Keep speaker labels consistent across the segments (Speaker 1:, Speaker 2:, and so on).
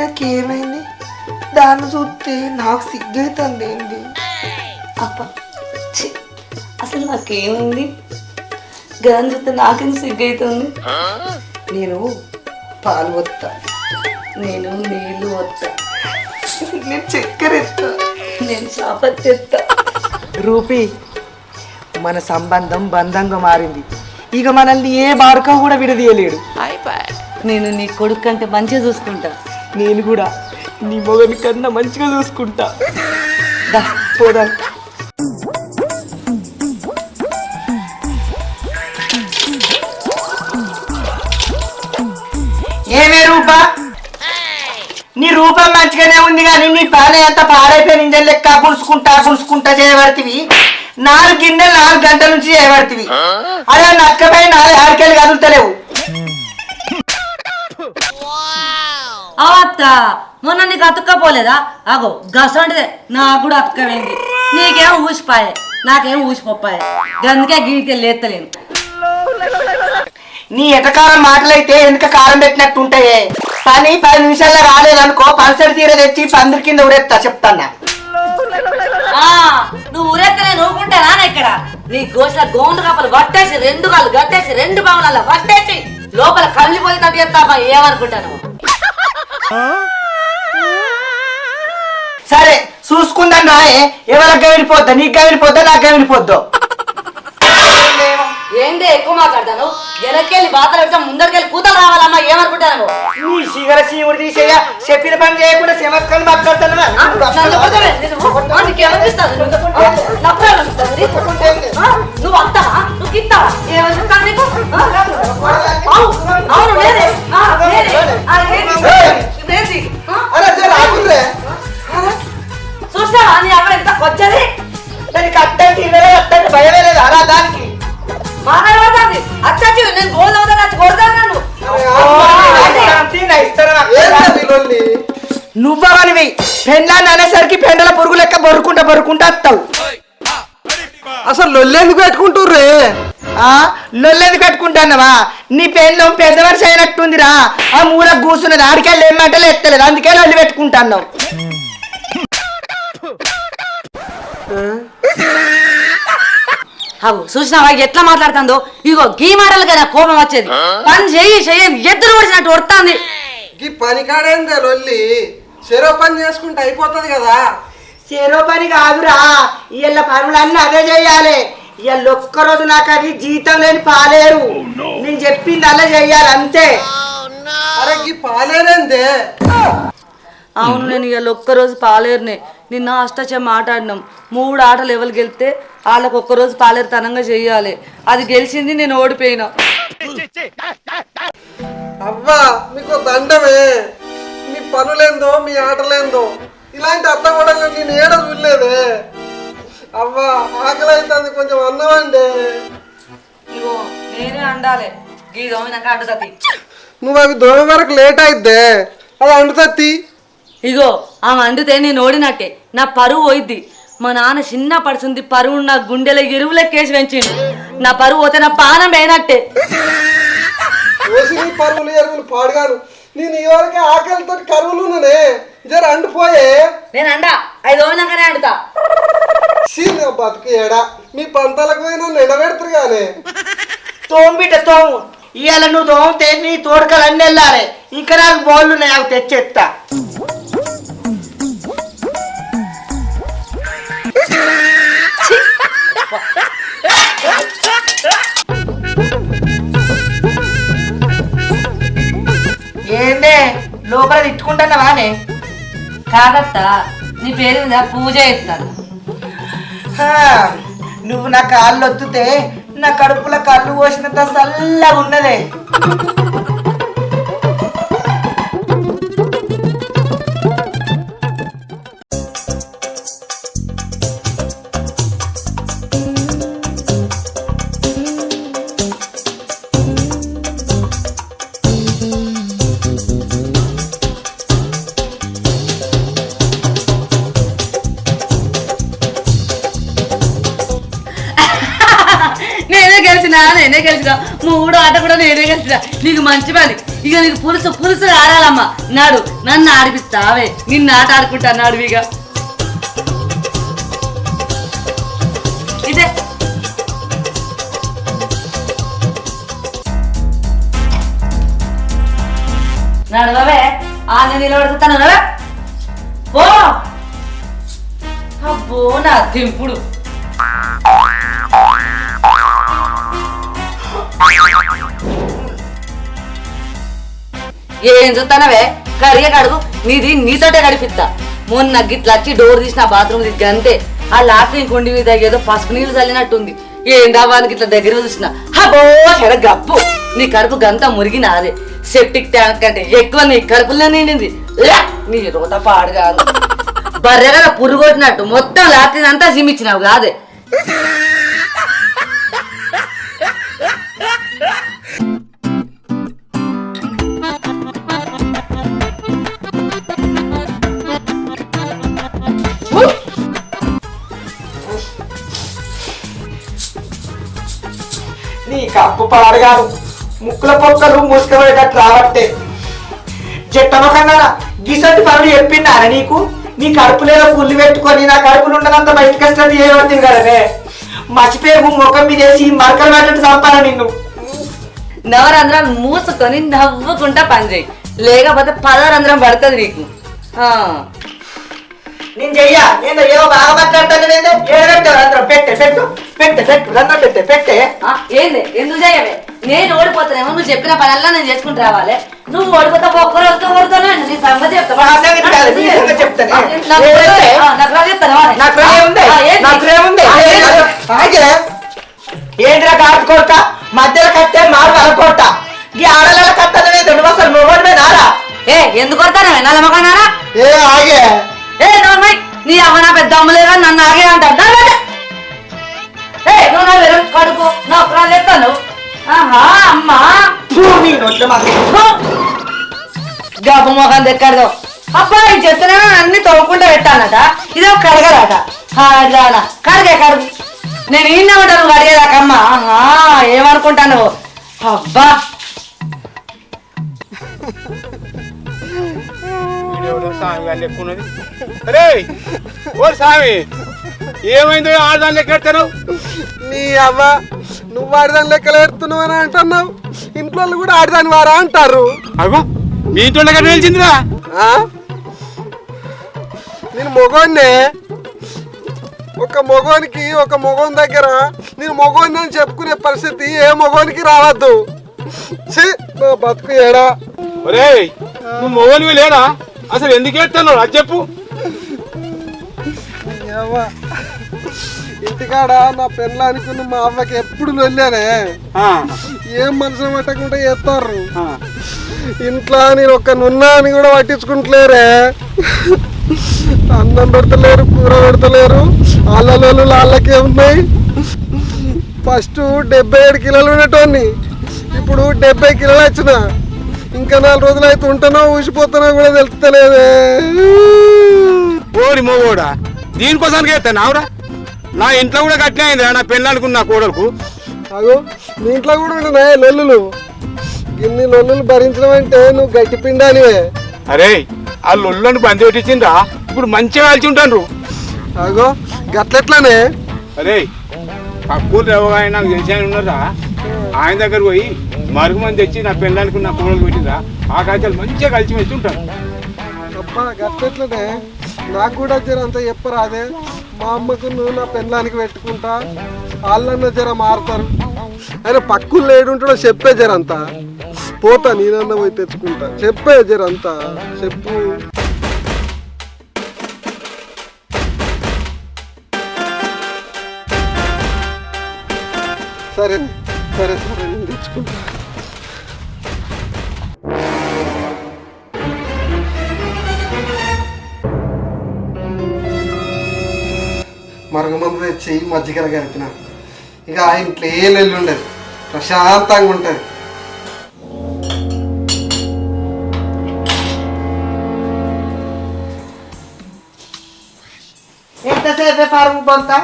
Speaker 1: నాకేమైంది? దాన్ని చూస్తే నాకు సిగ్గైతుంది ఏంటి?
Speaker 2: అప్ప అసలు నాకేముంది? గదని చూస్తే నాకేం సిగ్గైతుంది.
Speaker 1: నేను పాలు వస్తా,
Speaker 2: నేను నీళ్ళు వస్తా,
Speaker 1: నేను చక్కెర ఎత్తా,
Speaker 2: నేను చాపత్తి ఎత్తా.
Speaker 1: రూపీ, మన సంబంధం బంధంగా మారింది. ఇక మనల్ని ఏ బారక కూడా విడదీయలేడు.
Speaker 2: నేను నీ కొడుకు కంటే మంచిగా చూసుకుంటా.
Speaker 1: నేను కూడా నీ మొగని కన్నా మంచిగా చూసుకుంటా. దా పోదా. ఏమే రూపా, నీ రూపం మంచిగానే ఉంది కానీ నీ పాలే అంత పాడైపోయిన ఇంజన్ లెక్క పులుసుకుంటా చేయబడుతుంది. 4 గిన్నెలు 4 గంటల నుంచి చేయబడుతుంది. అదే నక్కపై 4 ఆడికెళ్ళి కదులుతలేవు.
Speaker 2: అత్త మొన్న నీకు అతుక్కపోలేదా? అగో గసంటిదే నాకు కూడా అతుక్కపోయింది. నీకేం ఊసిపాయే, నాకేం ఊసిపోపాయే. అందుకే గీకెళ్ళి ఎత్తలేను.
Speaker 1: నీ ఎటకారం మాటలైతే ఎందుక కారం పెట్టినట్టు ఉంటాయే. కానీ 10 నిమిషాల్లో రాలేదనుకో పల్సరి తీర తెచ్చి పందిరి కింద ఉరేస్తా చెప్తాన్నా.
Speaker 2: నువ్వు ఊరెత్తే నేను ఊరుకుంటానా? ఇక్కడ నీ గోసల గోండు కప్పలు గట్టేసి 2 కాళ్ళు గట్టేసి 2 బావులలో గట్టేసి లోపల కలిసిపోయి తట్టు చెప్తామా ఏమనుకుంటాను?
Speaker 1: సరే చూసుకుందాం రాయే. ఎవరికి గవిలిపోద్దా? నీకు గవిలిపోద్దా నాకు గవిలిపోద్దో?
Speaker 2: ఏంటి ఎక్కువ మాట్లాడతాను? వెనక్కెళ్ళి బాధలు పెడతా ముందరికెళ్ళి కూతలు రావాలమ్మా ఏమనుకుంటాను?
Speaker 1: నీ సిగర సీముడు తీసేయ చెప్పిన పని చేయకుండా సెమక్కని మాట్లాడతాను.
Speaker 2: నువ్వు అంటావా? నువ్వు ఇస్తావా? ఏమనుకుంటాను నీకు? అవును లేదే చూసావా నీ అక్కడ ఎంత వచ్చేది?
Speaker 1: దానికి అట్టంటే అట్టంటే భయమే లేదు అలా దానికి.
Speaker 2: అచ్చి నేను
Speaker 1: నువ్వనివి పెండ్లాన్ని అనేసరికి పెండల పురుగు లెక్క బొరుకుంటా వస్తావు.
Speaker 3: అసలు లొల్లెందుకు పెట్టుకుంటుర్రే?
Speaker 1: లొల్లెందుకు పెట్టుకుంటానవా? నీ పెండ్లం పెద్ద మనిషి అయినట్టుందిరా. ఆ మూల కూర్చున్నది ఆడికెళ్ళి ఏమంటలే ఎత్తలేదు, అందుకే లొల్లి పెట్టుకుంటాను.
Speaker 2: అవు చూసినావా ఎట్లా మాట్లాడుతుందో? ఇగో గీ మాటలుగా నా కోపం వచ్చేది. పని చెయ్యి ఎద్దులు పడిచినట్టు వస్తుంది.
Speaker 3: ఈ పని కాడేందే లొల్లి? చెరో పని చేసుకుంటే అయిపోతుంది కదా.
Speaker 1: చెరో పని కాదురా, ఇళ్ళ పనులన్నీ అదే చెయ్యాలి. ఇవాళ ఒక్కరోజు నాకు అది జీతం లేని పాలేరు. నేను చెప్పింది అలా చెయ్యాలి అంతే.
Speaker 3: అరే ఈ పాలేరేందే?
Speaker 2: అవును నేను ఇవాళ ఒక్కరోజు పాలేరునే. నిన్న అష్టచమ్మ ఆట ఆడినాం. 3 ఆటలు ఎవరు గెలిస్తే వాళ్ళకి ఒక్కరోజు పాలేరుతనంగా చెయ్యాలి. అది గెలిచింది, నేను ఓడిపోయినా.
Speaker 3: అవ్వా మీకు దండమే. మీ పనులేందో మీ ఆటలేందో ఇలాంటి అర్థం కూడా నేను ఏడ చూడలేదే. అవ్వా ఆకలి అవుతుంది, కొంచెం అన్నమండి.
Speaker 2: ఇగో నేనే అండాలి. గీ దోమినాక అండుతుంది.
Speaker 3: నువ్వు అవి దోమ వరకు లేట్ అయిద్దే, అది అండుతీ.
Speaker 2: ఇగో ఆమె అండితే నేను ఓడినట్టే, నా పరువు పోయిద్ది. మా నాన్న చిన్న పడుతుంది పరువు నా గుండెలో ఎరువులెక్కేసి పెంచిండు. నా పరువు పోతే నా పానం అయినట్టే.
Speaker 3: పరువులు ఎరువులు పాడుగాను. నేను ఈ వరకే ఆకలితో కరువులునే జర అండిపోయే.
Speaker 2: నేను అండా 5 ఓమినాకనే అండుతా.
Speaker 3: బతుకు ఏడా మీ పంటలకు పోయినా నిలబెడతారు గానే.
Speaker 1: తోంబిట తోము. ఇవాళ నువ్వు తోమితే నీ తోడకలు అన్నీ వెళ్ళాలి. ఇంకా నాకు బోళ్ళు ఉన్నాయి, అవి తెచ్చేస్తా. ఏందే లోపల తిట్టుకుంటున్నావానే?
Speaker 2: కాదత్తా నీ పేరు మీద పూజ చేస్తాను.
Speaker 1: నువ్వు నా కాళ్ళు ఒత్తుతే నా కడుపులో కళ్ళు పోసినంత చల్లగా ఉన్నదే.
Speaker 2: నేనే గెలిచిన 3 ఆట కూడా నేనే గెలిచిన. నీకు మంచి పని. ఇక నీకు పులుసు పులుసు ఆడాలమ్మా. నాడు నన్ను ఆడిపిస్తావే, నిన్ను ఆట ఆడుకుంటా నాడు. ఇక ఇదే నడవే, ఆమె నిలబడుతాను నడవ పో. అబ్బో నా దింపుడు. ఏం చూస్తానవే, కడిగే కడుగు, నీది నీతోటే గడిపిస్తా. మొన్న గిట్లా వచ్చి డోర్ తీసిన బాత్రూమ్ దిగ్గి అంతే. ఆ లాట్రిన్ కొండి మీద ఏదో పసుపు నీళ్ళు చల్లినట్టుంది. ఏందావానికి ఇట్లా దగ్గర చూసిన హబో చెడ గప్పు. నీ కడుపు గంతా మురిగినాదే. సెప్టిక్ ట్యాంక్ అంటే ఎక్కువ నీ కడుపులో నిండింది. నీ రోత పాడు కాదు, బర్రెగా పురుగొట్టినట్టు మొత్తం లాట్రిన్ అంతా సిమ్మిచ్చినావు కాదే.
Speaker 1: నీ కప్పు పాడగాను ముక్కుల పొక్కలు మూసుకపోయేటట్టు రావట్టే. చెట్టమ కన్నా గిసంటి పనులు చెప్పిండారా నీకు? నీ కడుపులేదో పుల్లు పెట్టుకొని నా కడుపులు ఉండదంతా బయటకు వస్తుంది ఏమవుతుంది కదనే. మర్చిపోయి ముఖం మీద వేసి మరకలు పెట్టట్టు చంపాను నిన్ను.
Speaker 2: నవరంధ్రాలు మూసుకొని నవ్వుకుంటా పనిచేయి, లేకపోతే పదరంధ్రం పడుతుంది నీకు.
Speaker 1: నేను చెయ్యా, నేను ఏమో బాగా మాట్లాడతాను. రంధ్రం పెట్టే పెట్టు పెట్టే పెట్టు రంధ్రం పెట్టే పెట్టే.
Speaker 2: ఏంది ఎందుకు చెయ్యవే? నేను ఓడిపోతానేమో, నువ్వు చెప్పిన పనల్లా నేను చేసుకుంటూ రావాలి. నువ్వు ఓడిపోతా ఒక్క రోజుతో ఓడుతాను. నీ సంగతి
Speaker 1: ఏంటిరా కాదు కొడక, మధ్యలో కట్టే మారు అనుకోట. ఈ ఆడల కట్టనే రెండు అసలు నువ్వు నారా.
Speaker 2: ఎందుకు కొడతానే నల్లమకన్నారా?
Speaker 1: ఆగే
Speaker 2: నోర్మై, నీ అమ్మ నా పెద్ద అమ్మలేగా నన్ను ఆగే అంటారు. నువ్వు నా వెరు కడుపు నా అప్పుడాలు ఎత్తాను. అమ్మా గబ్బు మొఖం దెక్కడదు. అబ్బాయి చెప్తున్నా అన్ని తవ్వుకుంటా పెట్టానట. ఇదే కడగరాట. కడిగే కడుగు. నేను ఈయనమంటాను కడిగేదాకమ్మా. ఏమనుకుంటాను? అబ్బా
Speaker 4: ఏమైందో ఆడదాని లెక్క ఎడతాను.
Speaker 3: నీ అవ్వ నువ్వు ఆడదాని లెక్కలు ఎడుతున్నావు అని అంటున్నావు. ఇంట్లో కూడా ఆడదాని వారా అంటారు.
Speaker 4: అగో మీ ఇంట్లో లెక్క తెలిసిందిరా.
Speaker 3: నేను మొగోన్నే. ఒక మొగోనికి ఒక మొగోని దగ్గర నేను మొగోని అని చెప్పుకునే పరిస్థితి ఏ మొగోనికి రావద్దు. నా బతుకు ఏడా.
Speaker 4: ఒరే నువ్వు మొగోనివి లేరా? అసలు ఎందుకు ఎడతాను అది చెప్పు.
Speaker 3: ఇంటికాడ నా పెళ్ళానికి మా అవ్వకి ఎప్పుడు వెళ్ళానే. ఏం మనసు పట్టకుండా చేస్తారు. ఇంట్లో నేను ఒక్క నున్నా అని కూడా పట్టించుకుంటలేరే. అన్నం పెడతలేరు, కూర పెడతలేరు. వాళ్ళ వాళ్ళకే ఉన్నాయి. ఫస్ట్ 77 కిలోలు ఉండేటోని, ఇప్పుడు 70 కిలోలు వచ్చిన. ఇంకా 4 రోజులు అయితే ఉంటానో ఊసిపోతానో కూడా తెలుస్తలేదే.
Speaker 4: ఓరి మొగోడా, దీనికోసానికి ఎత్తాను అవురా? నా ఇంట్లో కూడా కట్టిన అయిందిరా నా పెళ్ళానికి నా కోడలకు.
Speaker 3: అగో మీ ఇంట్లో కూడా ఉంటున్నాయి లొల్లులు. ఇన్ని లొల్లులు భరించడం అంటే నువ్వు గట్టి పిండానివే.
Speaker 4: అరే ఆ లొల్లుని బంది పెట్టించిండ్రా, ఇప్పుడు మంచిగా కాల్చి ఉంటాను.
Speaker 3: అగో గట్లెట్లానే?
Speaker 4: అరే పక్కూరు రేవగాయ నాకు తెలిసి ఆయన ఉన్నారా, ఆయన దగ్గర పోయి మరుగు మంది తెచ్చి నా పెళ్ళానికి నా కోడలు పెట్టిందా. ఆ కాల్చాలు మంచిగా కలిసి మెచ్చి ఉంటాను.
Speaker 3: అబ్బా గట్లెట్లనే? నాకు కూడా జరంత చెప్పరాదే. మా అమ్మకు నువ్వు నా పెళ్ళానికి పెట్టుకుంటా, వాళ్ళన్న జర మారుతారు. అయినా పక్కులు ఏడుంటాడో చెప్పే జరంతా. పోతా నేనన్నా పోయి తెచ్చుకుంటా. చెప్పే జరంతా చెప్పు. సరే సరే సరే నేను తెచ్చుకుంటా. మరుగుమందు తెచ్చి మజ్జిగల కలిపిన. ఇక ఆ ఇంట్లో ఏ నెల్లు ఉండదు, ప్రశాంతంగా ఉంటుంది.
Speaker 1: ఎంతసేపే పరుగు పొంతా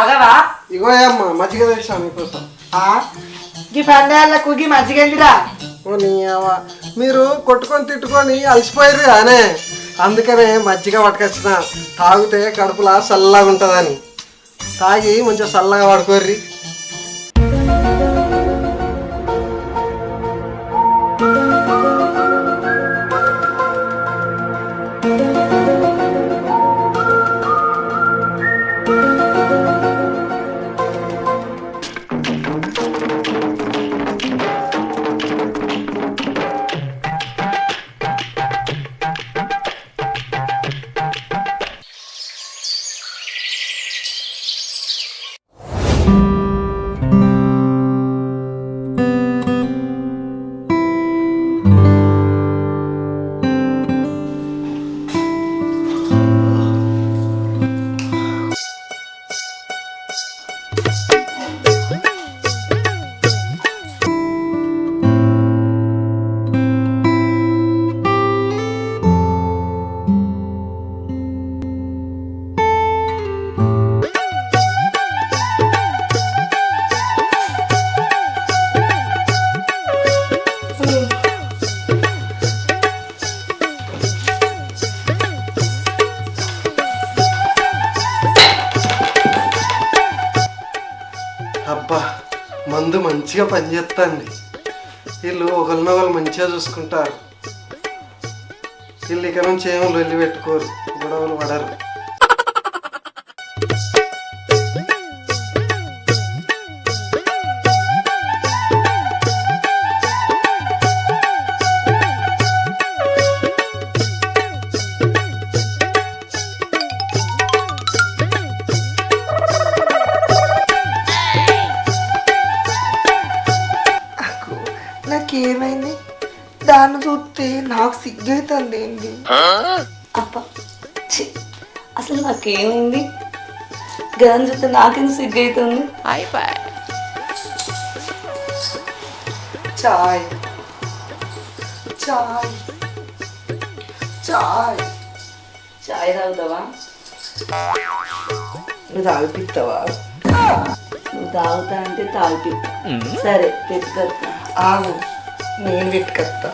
Speaker 2: ఆగవా?
Speaker 3: ఇగో అమ్మ మజ్జిగ తెచ్చా మీకోసం.
Speaker 1: ఈ పండుగలకు మజ్జిగ ఎందురా?
Speaker 3: ఓ నీ అవ్వ. మీరు కొట్టుకొని తిట్టుకొని అలసిపోయారు కానీ అందుకనే మజ్జిగ పట్టుకొచ్చిన. తాగితే కడుపులా చల్లగా ఉంటుందని తాగి మంచిగా చల్లగా పడుకోర్రి. అబ్బా మందు మంచిగా పనిచేస్తుంది. వీళ్ళు ఒకరినొకరు మంచిగా చూసుకుంటారు. వీళ్ళు ఇక నుంచి ఏమో లొల్లి పెట్టుకోరు, గొడవలు పడరు.
Speaker 1: నాకేమైంది? దాన్ని చూస్తే నాకు సిగ్గైతుంది. ఏంటి
Speaker 2: అప్ప ఛీ, అసలు నాకేమైంది? గదని చూస్తే నాకెందుకు సిగ్గైతుంది?
Speaker 1: చాయ్ చాయ్ చాయ్
Speaker 2: చాయ్ తాగుతావా?
Speaker 1: నువ్వు తాగిపిస్తావా?
Speaker 2: నువ్వు తాగుతా అంటే తాగిపిస్తా. సరే పెట్టుకొస్తా.
Speaker 1: ఆగు, నేను పెట్టుకొస్తా.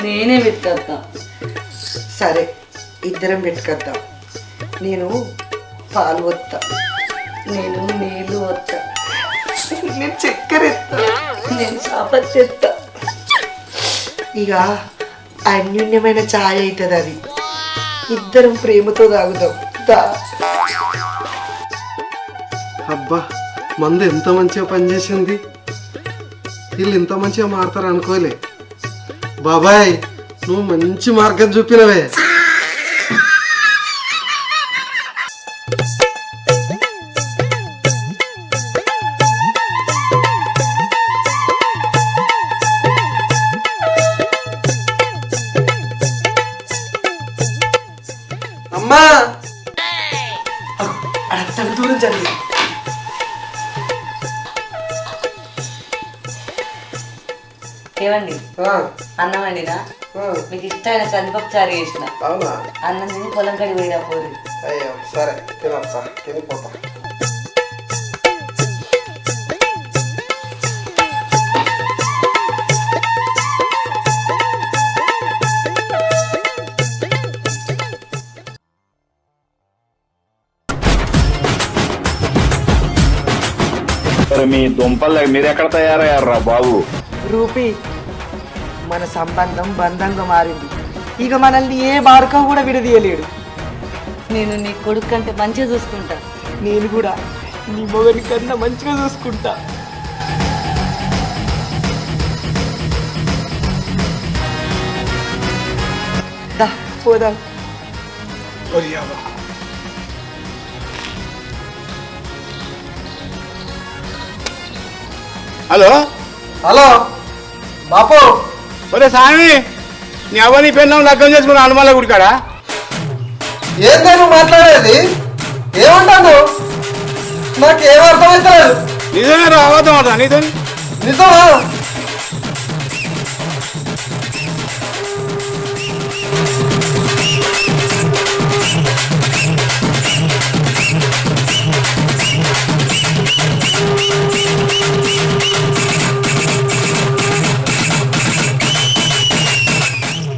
Speaker 2: నేనే పెట్టుకొస్తా.
Speaker 1: సరే ఇద్దరం పెట్టుకొద్దా. నేను పాలు వస్తా,
Speaker 2: నేను నీళ్ళు వస్తా,
Speaker 1: నేను చక్కెర ఎత్తా,
Speaker 2: నేను చాపత్తి ఎత్తా.
Speaker 1: ఇక అన్యోన్యమైన ఛాయ్ అవుతుంది. అది ఇద్దరం ప్రేమతో తాగుదాం.
Speaker 3: అబ్బా మందు ఎంత మంచిగా పనిచేసింది. వీళ్ళు ఇంత మంచిగా మారుతారు అనుకోలే. బాబాయ్ నువ్వు మంచి మార్గం చూపినవే. అమ్మా
Speaker 1: అక్కడ దూరం జరిగింది.
Speaker 2: ఏమండి అన్నం వండినా? మీకు ఇష్టమైన కందిపప్పు చారు చేసిన.
Speaker 3: అవునా?
Speaker 2: అన్నం తిని పొలం కడి పోయినా పోరు.
Speaker 3: అయ్యో సరే తినప్పా, తినిపోతా.
Speaker 5: మీ దుంపలు మీరెక్కడ తయారయ్యారా బాబు?
Speaker 1: రూపీ, మన సంబంధం బంధంగా మారింది. ఇక మనల్ని ఏ బాడక కూడా విడదీయలేడు.
Speaker 2: నేను నీ కొడుకు కంటే మంచిగా చూసుకుంటా.
Speaker 1: నేను కూడా నీ మొగని కన్నా మంచిగా చూసుకుంటా. దా పోదాం.
Speaker 4: హలో
Speaker 3: హలో బాపు.
Speaker 4: ఒరే స్వామి, నీ అవన్నీ పెళ్ళం లగ్గం చేసుకున్న హనుమాన్ల గుడి కాడా?
Speaker 3: ఏందే నువ్వు మాట్లాడేది? ఏమంటాను? నాకు ఏం అర్థమవుతలేదు.
Speaker 4: నిజమే రా, అబద్ధం అంటా నీతో.
Speaker 3: నిజమా?